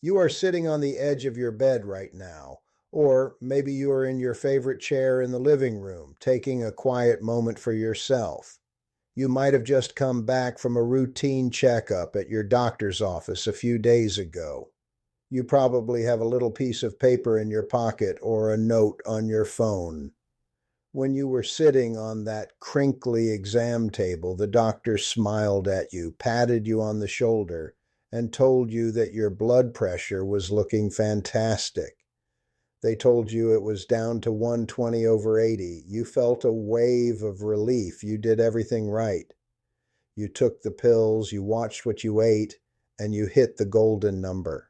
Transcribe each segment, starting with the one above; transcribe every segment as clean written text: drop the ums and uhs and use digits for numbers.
You are sitting on the edge of your bed right now, or maybe you are in your favorite chair in the living room, taking a quiet moment for yourself. You might have just come back from a routine checkup at your doctor's office a few days ago. You probably have a little piece of paper in your pocket or a note on your phone. When you were sitting on that crinkly exam table, the doctor smiled at you, patted you on the shoulder, and told you that your blood pressure was looking fantastic. They told you it was down to 120 over 80. You felt a wave of relief. You did everything right. You took the pills, you watched what you ate, and you hit the golden number.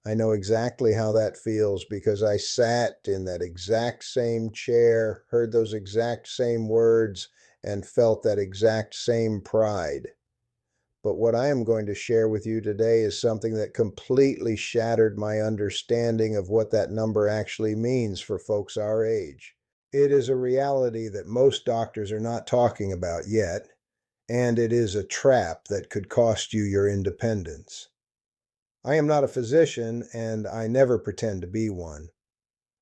I know exactly how that feels because I sat in that exact same chair, heard those exact same words, and felt that exact same pride. But what I am going to share with you today is something that completely shattered my understanding of what that number actually means for folks our age. It is a reality that most doctors are not talking about yet, and it is a trap that could cost you your independence. I am not a physician, and I never pretend to be one.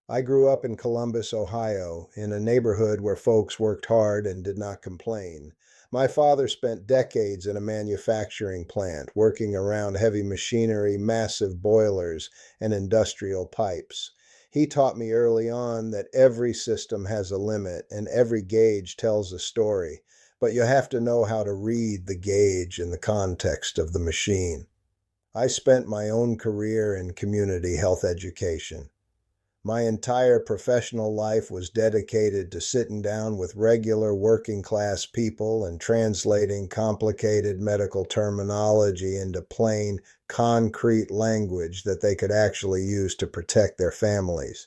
I grew up in Columbus, Ohio, in a neighborhood where folks worked hard and did not complain. My father spent decades in a manufacturing plant, working around heavy machinery, massive boilers, and industrial pipes. He taught me early on that every system has a limit and every gauge tells a story, but you have to know how to read the gauge in the context of the machine. I spent my own career in community health education. My entire professional life was dedicated to sitting down with regular working class people and translating complicated medical terminology into plain, concrete language that they could actually use to protect their families.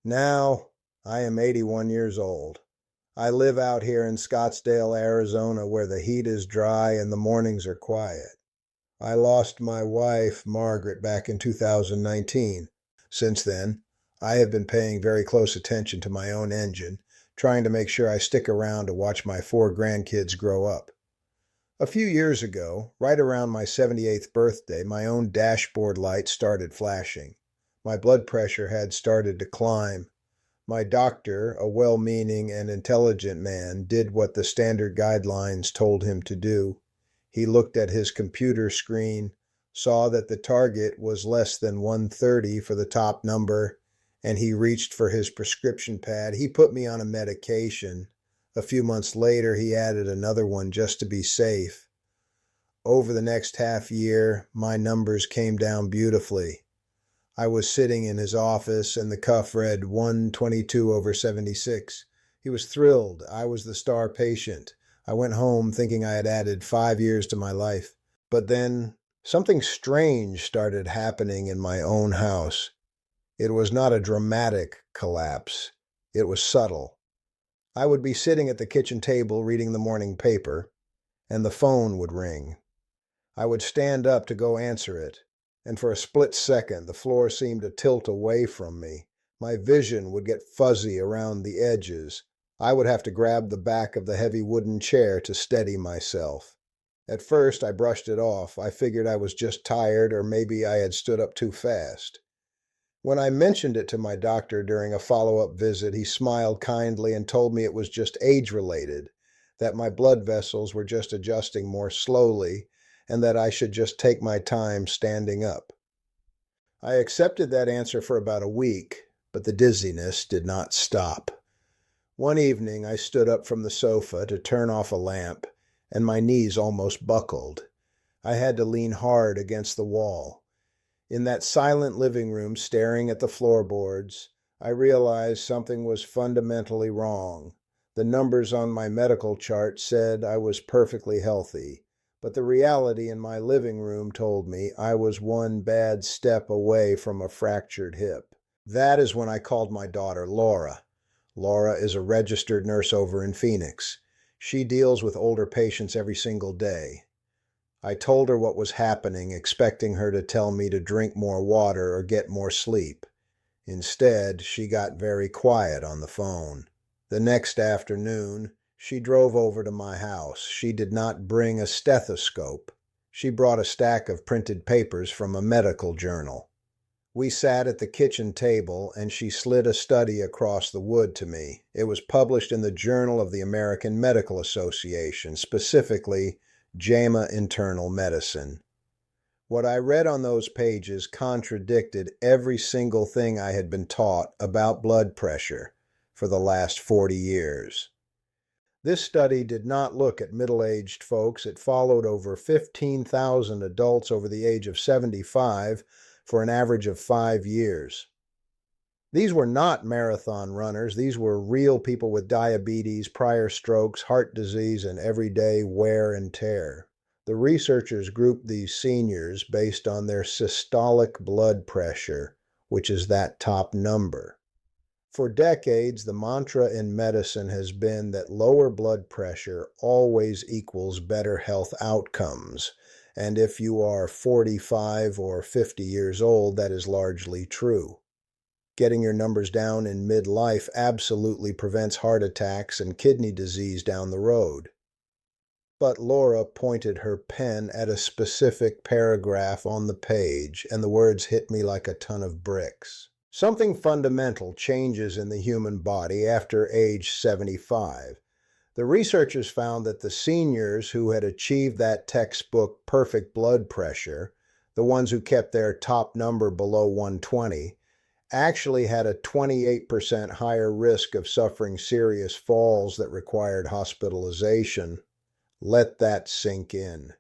Now, I am 81 years old. I live out here in Scottsdale, Arizona, where the heat is dry and the mornings are quiet. I lost my wife, Margaret, back in 2019. Since then, I have been paying very close attention to my own engine, trying to make sure I stick around to watch my 4 grandkids grow up. A few years ago, right around my 78th birthday, my own dashboard light started flashing. My blood pressure had started to climb. My doctor, a well-meaning and intelligent man, did what the standard guidelines told him to do. He looked at his computer screen, saw that the target was less than 130 for the top number, and he reached for his prescription pad. He put me on a medication. A few months later, he added another one just to be safe. Over the next half year, my numbers came down beautifully. I was sitting in his office, and the cuff read 122 over 76. He was thrilled. I was the star patient. I went home thinking I had added 5 years to my life. But then something strange started happening in my own house. It was not a dramatic collapse. It was subtle. I would be sitting at the kitchen table reading the morning paper, and the phone would ring. I would stand up to go answer it, and for a split second the floor seemed to tilt away from me. My vision would get fuzzy around the edges. I would have to grab the back of the heavy wooden chair to steady myself. At first, I brushed it off. I figured I was just tired, or maybe I had stood up too fast. When I mentioned it to my doctor during a follow-up visit, he smiled kindly and told me it was just age-related, that my blood vessels were just adjusting more slowly, and that I should just take my time standing up. I accepted that answer for about a week, but the dizziness did not stop. One evening, I stood up from the sofa to turn off a lamp, and my knees almost buckled. I had to lean hard against the wall. In that silent living room, staring at the floorboards, I realized something was fundamentally wrong. The numbers on my medical chart said I was perfectly healthy, but the reality in my living room told me I was one bad step away from a fractured hip. That is when I called my daughter, Laura. Laura is a registered nurse over in Phoenix. She deals with older patients every single day. I told her what was happening, expecting her to tell me to drink more water or get more sleep. Instead, she got very quiet on the phone. The next afternoon, she drove over to my house. She did not bring a stethoscope. She brought a stack of printed papers from a medical journal. We sat at the kitchen table, and she slid a study across the wood to me. It was published in the Journal of the American Medical Association, specifically JAMA Internal Medicine. What I read on those pages contradicted every single thing I had been taught about blood pressure for the last 40 years. This study did not look at middle-aged folks. It followed over 15,000 adults over the age of 75 for an average of 5 years. These were not marathon runners. These were real people with diabetes, prior strokes, heart disease, and everyday wear and tear. The researchers grouped these seniors based on their systolic blood pressure, which is that top number. For decades, the mantra in medicine has been that lower blood pressure always equals better health outcomes. And if you are 45 or 50 years old, that is largely true. Getting your numbers down in midlife absolutely prevents heart attacks and kidney disease down the road. But Laura pointed her pen at a specific paragraph on the page, and the words hit me like a ton of bricks. Something fundamental changes in the human body after age 75. The researchers found that the seniors who had achieved that textbook perfect blood pressure, the ones who kept their top number below 120, actually had a 28% higher risk of suffering serious falls that required hospitalization. Let that sink in.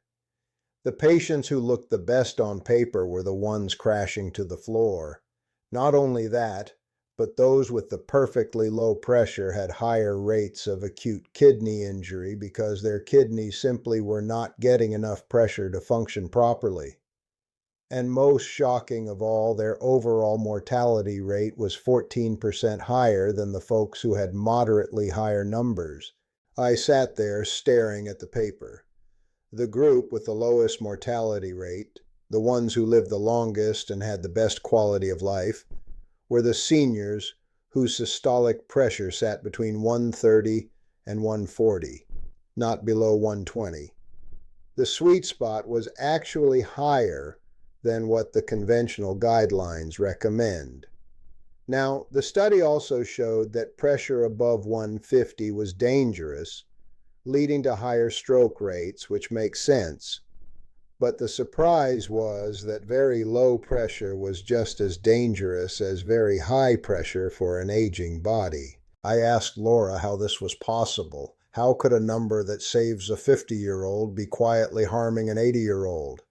The patients who looked the best on paper were the ones crashing to the floor. Not only that, but those with the perfectly low pressure had higher rates of acute kidney injury because their kidneys simply were not getting enough pressure to function properly. And most shocking of all, their overall mortality rate was 14% higher than the folks who had moderately higher numbers. I sat there staring at the paper. The group with the lowest mortality rate, the ones who lived the longest and had the best quality of life, were the seniors whose systolic pressure sat between 130 and 140, not below 120. The sweet spot was actually higher than what the conventional guidelines recommend. Now, the study also showed that pressure above 150 was dangerous, leading to higher stroke rates, which makes sense. But the surprise was that very low pressure was just as dangerous as very high pressure for an aging body. I asked Laura how this was possible. How could a number that saves a 50-year-old be quietly harming an 80-year-old?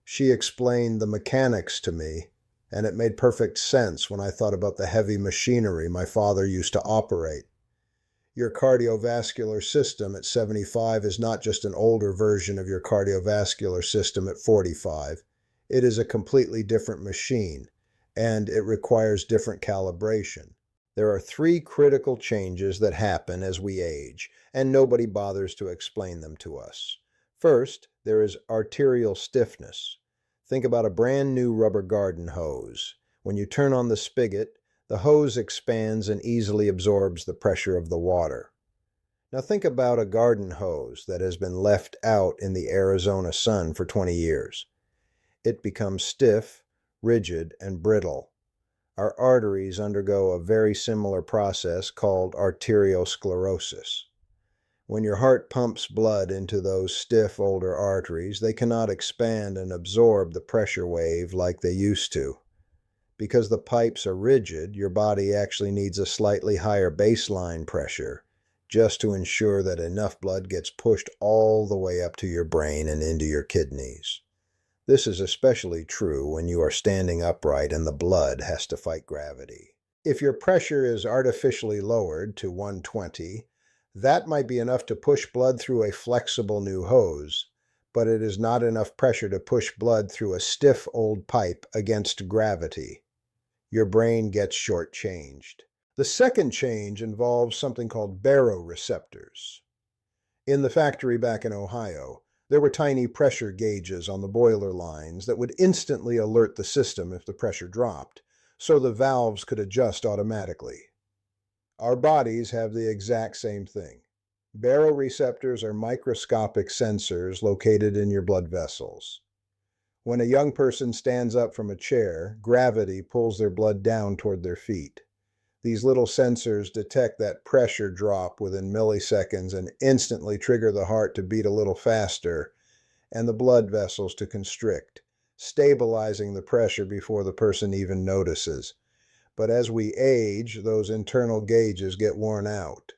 She explained the mechanics to me, and it made perfect sense when I thought about the heavy machinery my father used to operate. Your cardiovascular system at 75 is not just an older version of your cardiovascular system at 45. It is a completely different machine, and it requires different calibration. There are 3 critical changes that happen as we age, and nobody bothers to explain them to us. First, there is arterial stiffness. Think about a brand new rubber garden hose. When you turn on the spigot, the hose expands and easily absorbs the pressure of the water. Now think about a garden hose that has been left out in the Arizona sun for 20 years. It becomes stiff, rigid, and brittle. Our arteries undergo a very similar process called arteriosclerosis. When your heart pumps blood into those stiff older arteries, they cannot expand and absorb the pressure wave like they used to. Because the pipes are rigid, your body actually needs a slightly higher baseline pressure just to ensure that enough blood gets pushed all the way up to your brain and into your kidneys. This is especially true when you are standing upright and the blood has to fight gravity. If your pressure is artificially lowered to 120, that might be enough to push blood through a flexible new hose, but it is not enough pressure to push blood through a stiff old pipe against gravity. Your brain gets shortchanged. The second change involves something called baroreceptors. In the factory back in Ohio, there were tiny pressure gauges on the boiler lines that would instantly alert the system if the pressure dropped, so the valves could adjust automatically. Our bodies have the exact same thing. Baroreceptors are microscopic sensors located in your blood vessels. When a young person stands up from a chair, gravity pulls their blood down toward their feet. These little sensors detect that pressure drop within milliseconds and instantly trigger the heart to beat a little faster and the blood vessels to constrict, stabilizing the pressure before the person even notices. But as we age, those internal gauges get worn out.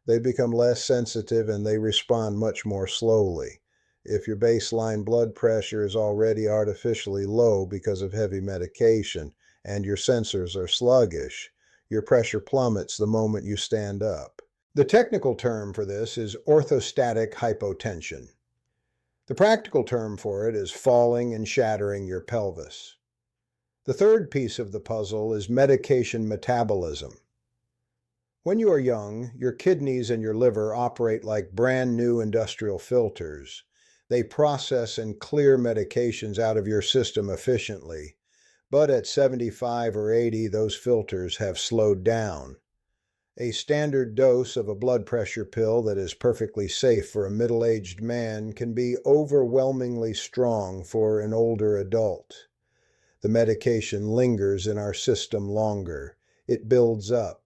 They become less sensitive and they respond much more slowly. If your baseline blood pressure is already artificially low because of heavy medication and your sensors are sluggish, your pressure plummets the moment you stand up. The technical term for this is orthostatic hypotension. The practical term for it is falling and shattering your pelvis. The third piece of the puzzle is medication metabolism. When you are young, your kidneys and your liver operate like brand new industrial filters. They process and clear medications out of your system efficiently. But at 75 or 80, those filters have slowed down. A standard dose of a blood pressure pill that is perfectly safe for a middle-aged man can be overwhelmingly strong for an older adult. The medication lingers in our system longer. It builds up.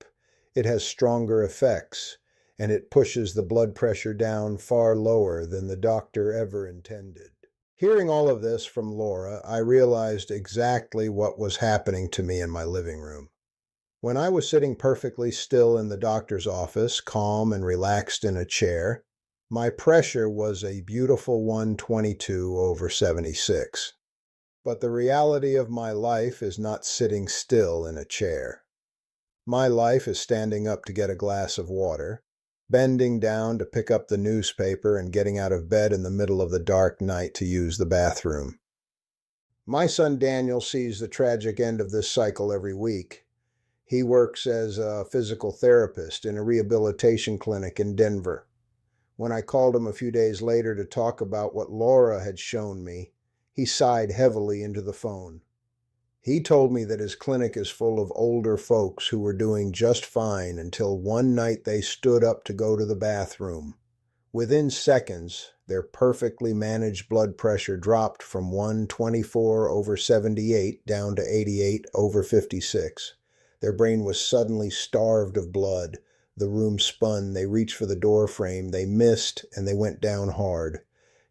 It has stronger effects, and it pushes the blood pressure down far lower than the doctor ever intended. Hearing all of this from Laura, I realized exactly what was happening to me in my living room. When I was sitting perfectly still in the doctor's office, calm and relaxed in a chair, my pressure was a beautiful 122/76. But the reality of my life is not sitting still in a chair. My life is standing up to get a glass of water, bending down to pick up the newspaper, and getting out of bed in the middle of the dark night to use the bathroom. My son Daniel sees the tragic end of this cycle every week. He works as a physical therapist in a rehabilitation clinic in Denver. When I called him a few days later to talk about what Laura had shown me, he sighed heavily into the phone. He told me that his clinic is full of older folks who were doing just fine until one night they stood up to go to the bathroom. Within seconds, their perfectly managed blood pressure dropped from 124/78 down to 88/56. Their brain was suddenly starved of blood. The room spun. They reached for the door frame. They missed, and they went down hard.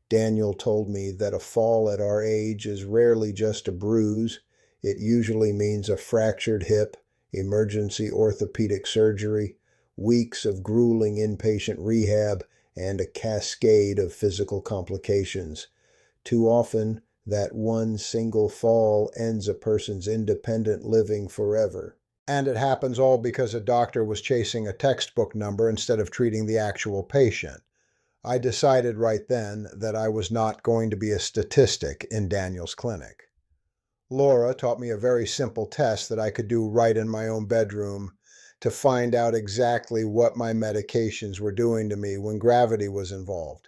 Daniel told me that a fall at our age is rarely just a bruise. It usually means a fractured hip, emergency orthopedic surgery, weeks of grueling inpatient rehab, and a cascade of physical complications. Too often, that one single fall ends a person's independent living forever. And it happens all because a doctor was chasing a textbook number instead of treating the actual patient. I decided right then that I was not going to be a statistic in Daniel's clinic. Laura taught me a very simple test that I could do right in my own bedroom to find out exactly what my medications were doing to me when gravity was involved.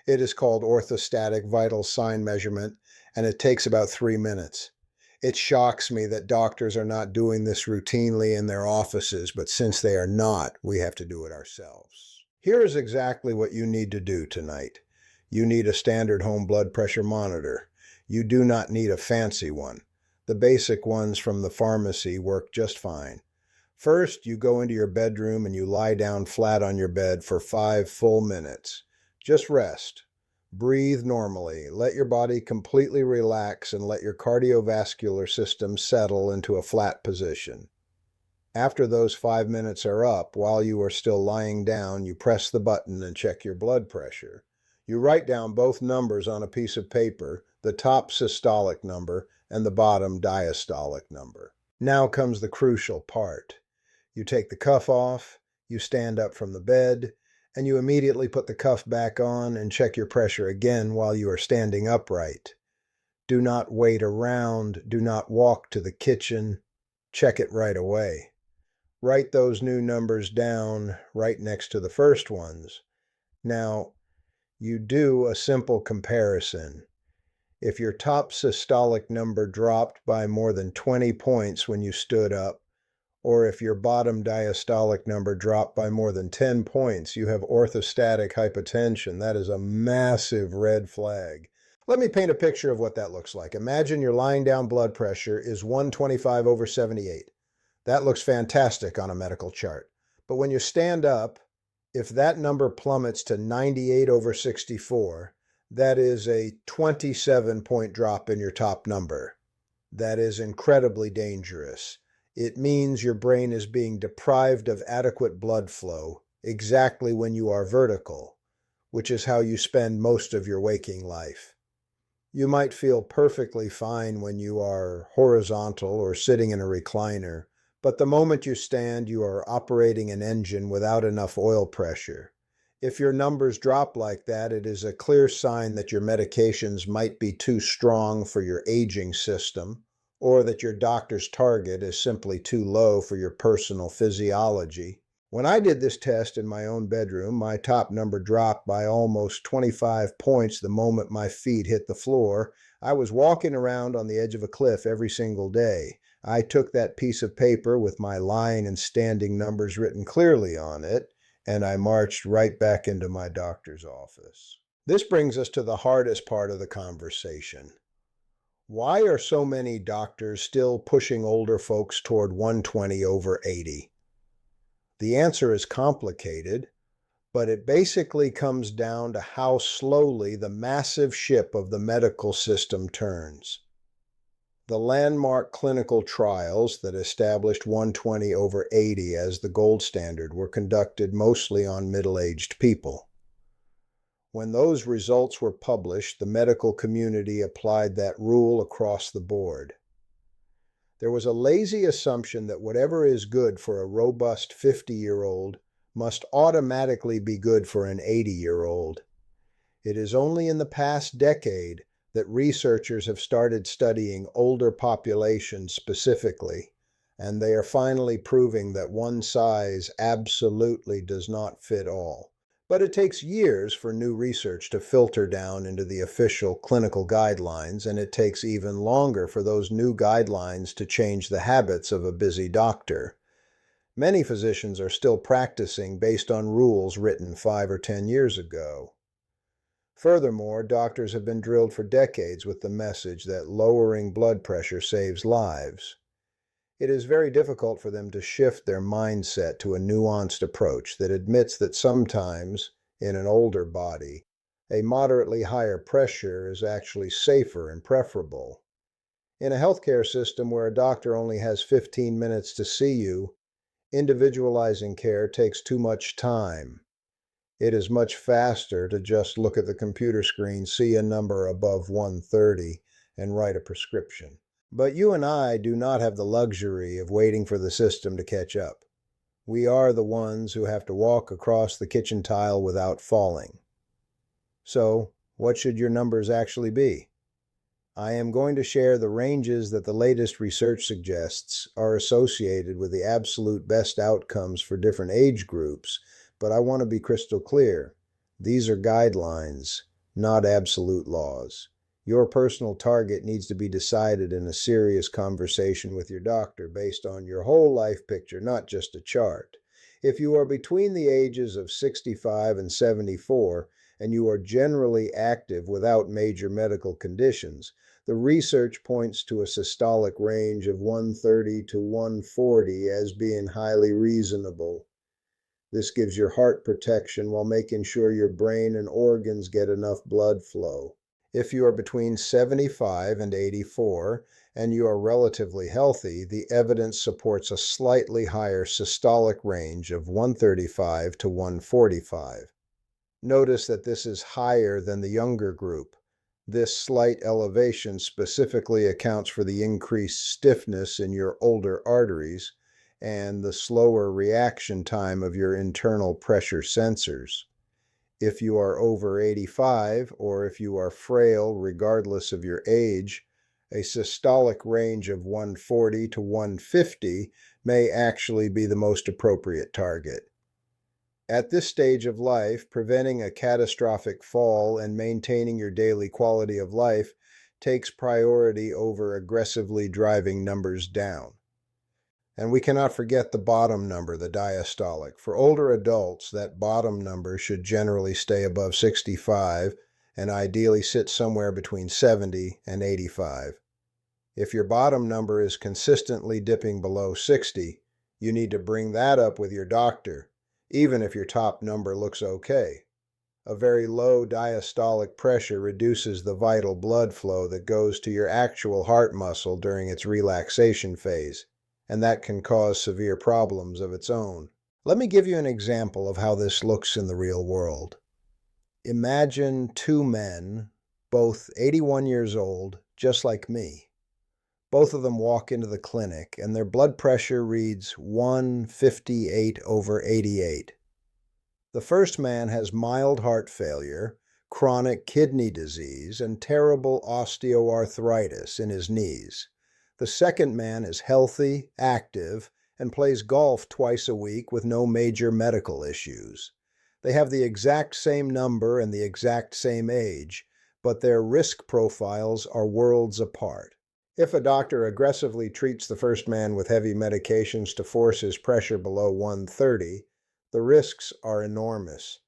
It is called orthostatic vital sign measurement, and it takes about 3 minutes. It shocks me that doctors are not doing this routinely in their offices, but since they are not, we have to do it ourselves. Here is exactly what you need to do tonight. You need a standard home blood pressure monitor. You do not need a fancy one. The basic ones from the pharmacy work just fine. First, you go into your bedroom and you lie down flat on your bed for 5 full minutes. Just rest. Breathe normally. Let your body completely relax and let your cardiovascular system settle into a flat position. After those 5 minutes are up, while you are still lying down, you press the button and check your blood pressure. You write down both numbers on a piece of paper, the top systolic number and the bottom diastolic number. Now comes the crucial part. You take the cuff off, you stand up from the bed, and you immediately put the cuff back on and check your pressure again while you are standing upright. Do not wait around. Do not walk to the kitchen. Check it right away. Write those new numbers down right next to the first ones. Now, you do a simple comparison. If your top systolic number dropped by more than 20 points when you stood up, Or if your bottom diastolic number dropped by more than 10 points, you have orthostatic hypotension. That is a massive red flag. Let me paint a picture of what that looks like. Imagine your lying down blood pressure is 125/78. That looks fantastic on a medical chart. But when you stand up, if that number plummets to 98/64, that is a 27-point drop in your top number. That is incredibly dangerous. It means your brain is being deprived of adequate blood flow exactly when you are vertical, which is how you spend most of your waking life. You might feel perfectly fine when you are horizontal or sitting in a recliner, but the moment you stand, you are operating an engine without enough oil pressure. If your numbers drop like that, it is a clear sign that your medications might be too strong for your aging system, or that your doctor's target is simply too low for your personal physiology. When I did this test in my own bedroom, my top number dropped by almost 25 points the moment my feet hit the floor. I was walking around on the edge of a cliff every single day. I took that piece of paper with my lying and standing numbers written clearly on it, and I marched right back into my doctor's office. This brings us to the hardest part of the conversation. Why are so many doctors still pushing older folks toward 120/80? The answer is complicated, but it basically comes down to how slowly the massive ship of the medical system turns. The landmark clinical trials that established 120/80 as the gold standard were conducted mostly on middle-aged people. When those results were published, the medical community applied that rule across the board. There was a lazy assumption that whatever is good for a robust 50-year-old must automatically be good for an 80-year-old. It is only in the past decade that researchers have started studying older populations specifically, and they are finally proving that one size absolutely does not fit all. But it takes years for new research to filter down into the official clinical guidelines, and it takes even longer for those new guidelines to change the habits of a busy doctor. Many physicians are still practicing based on rules written 5 or 10 years ago. Furthermore, doctors have been drilled for decades with the message that lowering blood pressure saves lives. It is very difficult for them to shift their mindset to a nuanced approach that admits that sometimes, in an older body, a moderately higher pressure is actually safer and preferable. In a healthcare system where a doctor only has 15 minutes to see you, individualizing care takes too much time. It is much faster to just look at the computer screen, see a number above 130, and write a prescription. But you and I do not have the luxury of waiting for the system to catch up. We are the ones who have to walk across the kitchen tile without falling. So, what should your numbers actually be? I am going to share the ranges that the latest research suggests are associated with the absolute best outcomes for different age groups, but I want to be crystal clear. These are guidelines, not absolute laws. Your personal target needs to be decided in a serious conversation with your doctor based on your whole life picture, not just a chart. If you are between the ages of 65 and 74, and you are generally active without major medical conditions, the research points to a systolic range of 130 to 140 as being highly reasonable. This gives your heart protection while making sure your brain and organs get enough blood flow. If you are between 75 and 84 and you are relatively healthy, the evidence supports a slightly higher systolic range of 135 to 145. Notice that this is higher than the younger group. This slight elevation specifically accounts for the increased stiffness in your older arteries and the slower reaction time of your internal pressure sensors. If you are over 85, or if you are frail regardless of your age, a systolic range of 140 to 150 may actually be the most appropriate target. At this stage of life, preventing a catastrophic fall and maintaining your daily quality of life takes priority over aggressively driving numbers down. And we cannot forget the bottom number, the diastolic. For older adults, that bottom number should generally stay above 65 and ideally sit somewhere between 70 and 85. If your bottom number is consistently dipping below 60, you need to bring that up with your doctor, even if your top number looks okay. A very low diastolic pressure reduces the vital blood flow that goes to your actual heart muscle during its relaxation phase, and that can cause severe problems of its own. Let me give you an example of how this looks in the real world. Imagine two men, both 81 years old, just like me. Both of them walk into the clinic and their blood pressure reads 158/88. The first man has mild heart failure, chronic kidney disease, and terrible osteoarthritis in his knees. The second man is healthy, active, and plays golf twice a week with no major medical issues. They have the exact same number and the exact same age, but their risk profiles are worlds apart. If a doctor aggressively treats the first man with heavy medications to force his pressure below 130, the risks are enormous.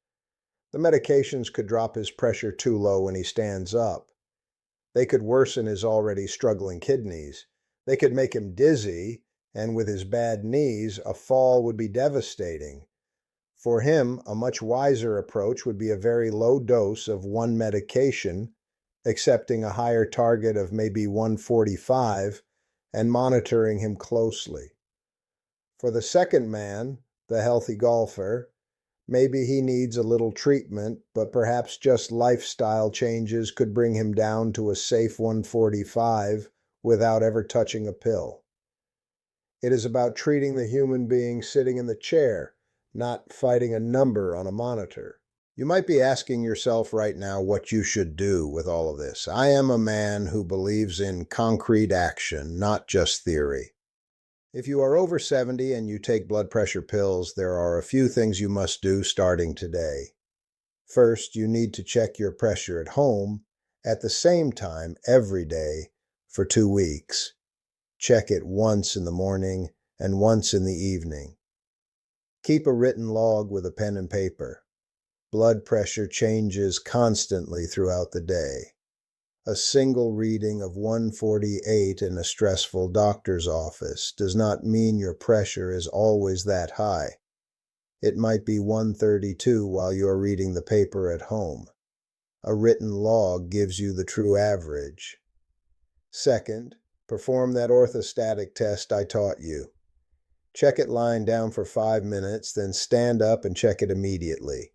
The medications could drop his pressure too low when he stands up. They could worsen his already struggling kidneys. They could make him dizzy, and with his bad knees, a fall would be devastating. For him, a much wiser approach would be a very low dose of one medication, accepting a higher target of maybe 145, and monitoring him closely. For the second man, the healthy golfer, maybe he needs a little treatment, but perhaps just lifestyle changes could bring him down to a safe 145 without ever touching a pill. It is about treating the human being sitting in the chair, not fighting a number on a monitor. You might be asking yourself right now what you should do with all of this. I am a man who believes in concrete action, not just theory. If you are over 70 and you take blood pressure pills, there are a few things you must do starting today. First, you need to check your pressure at home at the same time every day for 2 weeks. Check it once in the morning and once in the evening. Keep a written log with a pen and paper. Blood pressure changes constantly throughout the day. A single reading of 148 in a stressful doctor's office does not mean your pressure is always that high. It might be 132 while you're reading the paper at home. A written log gives you the true average. Second, perform that orthostatic test I taught you. Check it lying down for 5 minutes, then stand up and check it immediately.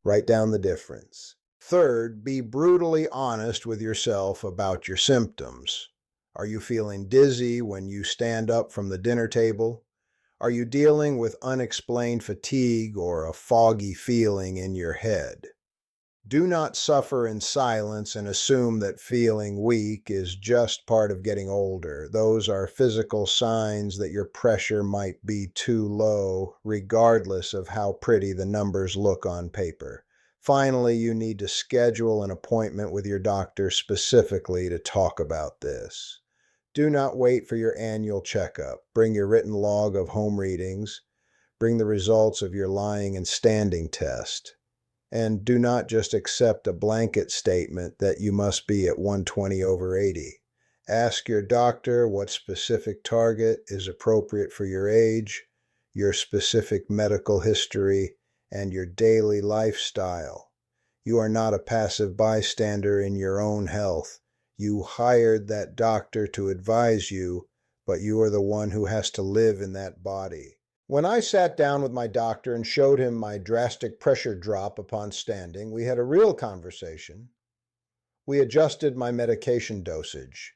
Write down the difference. Third, be brutally honest with yourself about your symptoms. Are you feeling dizzy when you stand up from the dinner table? Are you dealing with unexplained fatigue or a foggy feeling in your head? Do not suffer in silence and assume that feeling weak is just part of getting older. Those are physical signs that your pressure might be too low, regardless of how pretty the numbers look on paper. Finally, you need to schedule an appointment with your doctor specifically to talk about this. Do not wait for your annual checkup. Bring your written log of home readings. Bring the results of your lying and standing test. And do not just accept a blanket statement that you must be at 120/80. Ask your doctor what specific target is appropriate for your age, your specific medical history, and your daily lifestyle. You are not a passive bystander in your own health. You hired that doctor to advise you, but you are the one who has to live in that body. When I sat down with my doctor and showed him my drastic pressure drop upon standing, we had a real conversation. We adjusted my medication dosage.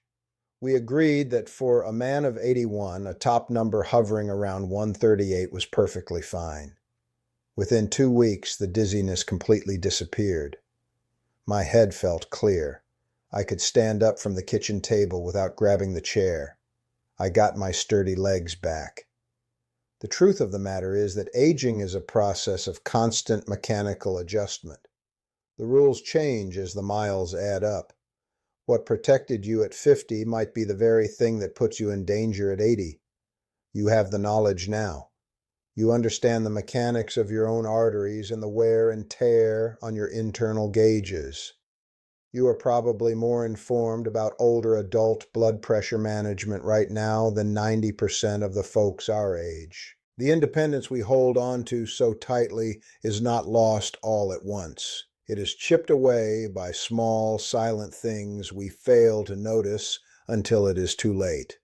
We agreed that for a man of 81, a top number hovering around 138 was perfectly fine. Within 2 weeks, the dizziness completely disappeared. My head felt clear. I could stand up from the kitchen table without grabbing the chair. I got my sturdy legs back. The truth of the matter is that aging is a process of constant mechanical adjustment. The rules change as the miles add up. What protected you at 50 might be the very thing that puts you in danger at 80. You have the knowledge now. You understand the mechanics of your own arteries and the wear and tear on your internal gauges. You are probably more informed about older adult blood pressure management right now than 90% of the folks our age. The independence we hold on to so tightly is not lost all at once. It is chipped away by small, silent things we fail to notice until it is too late.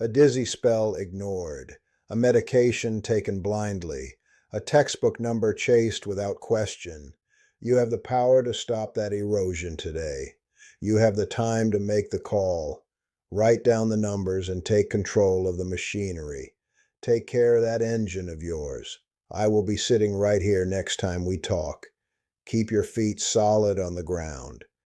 A dizzy spell ignored, a medication taken blindly, a textbook number chased without question. You have the power to stop that erosion today. You have the time to make the call. Write down the numbers and take control of the machinery. Take care of that engine of yours. I will be sitting right here next time we talk. Keep your feet solid on the ground.